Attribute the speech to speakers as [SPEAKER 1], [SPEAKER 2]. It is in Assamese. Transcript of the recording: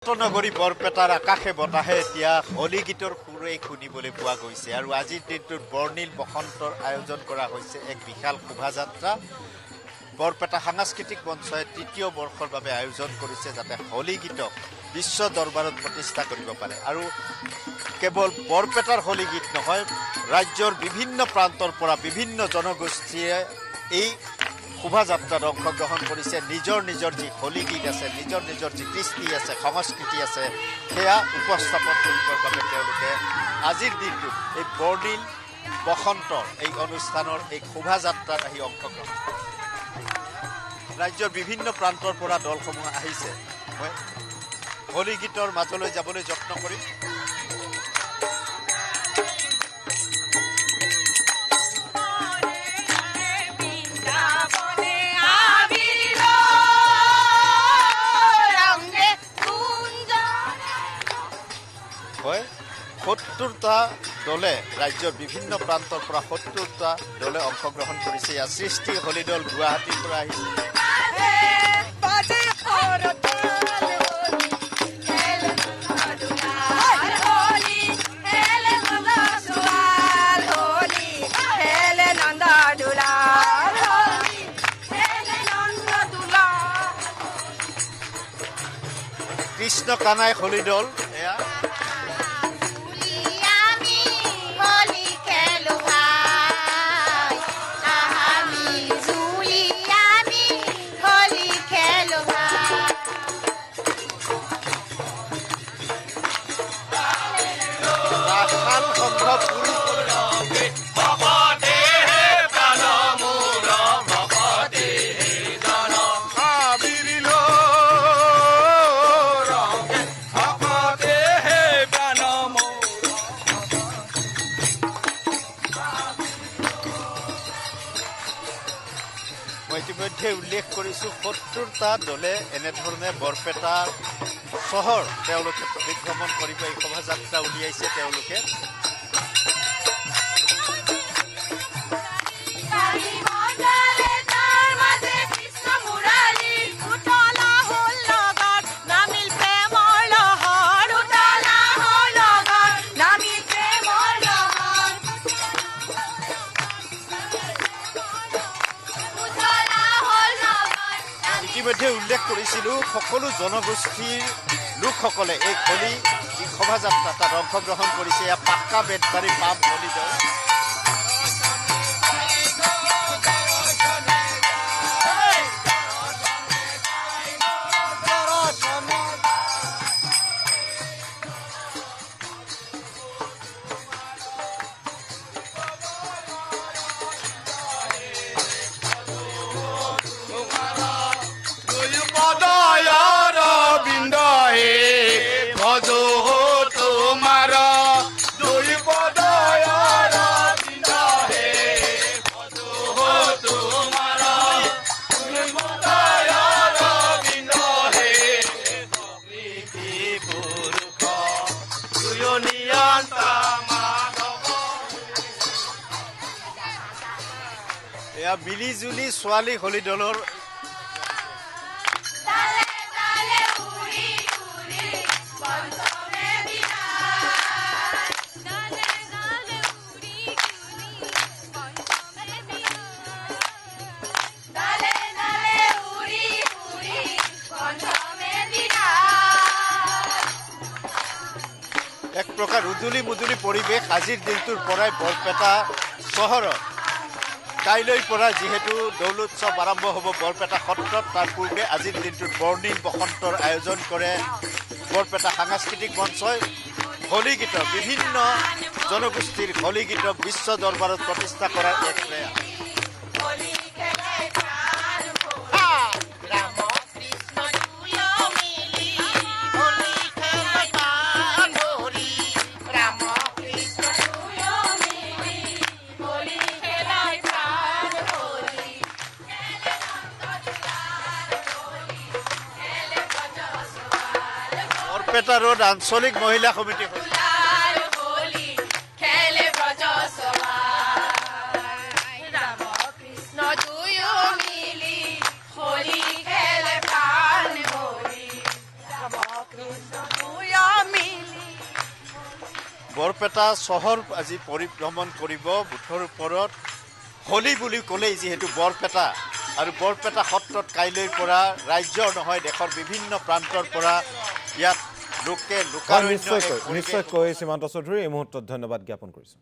[SPEAKER 1] নগৰী বৰপেটাৰ আকাশে বতাহে এতিয়া হোলী গীতৰ সুৰে শুনিবলৈ পোৱা গৈছে আৰু আজিৰ দিনটোত বৰ্ণিল বসন্তৰ আয়োজন কৰা হৈছে এক বিশাল শোভাযাত্ৰা। বৰপেটা সাংস্কৃতিক মঞ্চই তৃতীয় বৰ্ষৰ বাবে আয়োজন কৰিছে যাতে হোলী গীতক বিশ্ব দৰবাৰত প্ৰতিষ্ঠা কৰিব পাৰে আৰু কেৱল বৰপেটাৰ হোলী গীত নহয়, ৰাজ্যৰ বিভিন্ন প্ৰান্তৰ পৰা বিভিন্ন জনগোষ্ঠীয়ে এই শোভাযাত্ৰাত অংশগ্ৰহণ কৰিছে। নিজৰ নিজৰ যি হোলী গীত আছে, নিজৰ নিজৰ যি কৃষ্টি আছে, সংস্কৃতি আছে, সেয়া উপস্থাপন কৰিবৰ বাবে তেওঁলোকে আজিৰ দিনটোত এই বৰ্ণিল বসন্তৰ এই অনুষ্ঠানৰ এই শোভাযাত্ৰাত আহি অংশগ্ৰহণ কৰে। ৰাজ্যৰ বিভিন্ন প্ৰান্তৰ পৰা দলসমূহ আহিছে। মই হোলী গীতৰ মাজলৈ যাবলৈ যত্ন কৰিম। হয়, ৭০টা দলে ৰাজ্যৰ বিভিন্ন প্ৰান্তৰ পৰা ৭০টা দলে অংশগ্ৰহণ কৰিছে। ইয়াৰ সৃষ্টি হোলী দল গুৱাহাটীৰ পৰা আহিছে। কৃষ্ণ কানাই হোলী দল এয়া ইতিমধ্যে উল্লেখ কৰিছোঁ ৭০টা দলে এনেধৰণে বৰপেটা চহৰ তেওঁলোকে পৰিভ্ৰমণ কৰিব এই শোভাযাত্ৰা উলিয়াইছে। তেওঁলোকে ইতিমধ্যে উল্লেখ কৰিছিলোঁ সকলো জনগোষ্ঠীৰ লোকসকলে এই হোলী যি শোভাযাত্ৰা তাত অংশগ্ৰহণ কৰিছে। এয়া পাক্কা বেতবাৰী পাম হোলী দল। এয়া মিলি জুলি ছোৱালী হোলী দলৰ এক প্ৰকাৰ উজুলি মুজুলি পৰিৱেশ আজিৰ দিনটোৰ পৰাই বৰপেটা চহৰত। কাইলৈৰ পৰা যিহেতু দৌল উৎসৱ আৰম্ভ হ'ব বৰপেটা সত্ৰত, তাৰ পূৰ্বে আজিৰ দিনটোত বৰ্ণিল বসন্তৰ আয়োজন কৰে বৰপেটা সাংস্কৃতিক মঞ্চই। হোলী গীতক বিভিন্ন জনগোষ্ঠীৰ হোলী গীতক বিশ্ব দৰবাৰত প্ৰতিষ্ঠা কৰাৰ এক প্ৰয়াস। বৰপেটা ৰোড আঞ্চলিক মহিলা সমিতি
[SPEAKER 2] Krishna
[SPEAKER 1] বৰপেটা চহৰ আজি পৰিভ্ৰমণ কৰিব বুথৰ ওপৰত হোলী বুলি ক'লেই যিহেতু বৰপেটা আৰু বৰপেটা সত্ৰত কাইলৈৰ পৰা ৰাজ্যৰ নহয় দেশৰ বিভিন্ন প্ৰান্তৰ পৰা ইয়াত লোকে লোকাৰণ্য
[SPEAKER 2] নিশ্চয়কৈ সীমান্ত চৌধুৰী এই মুহূৰ্তত ধন্যবাদ জ্ঞাপন কৰিছোঁ।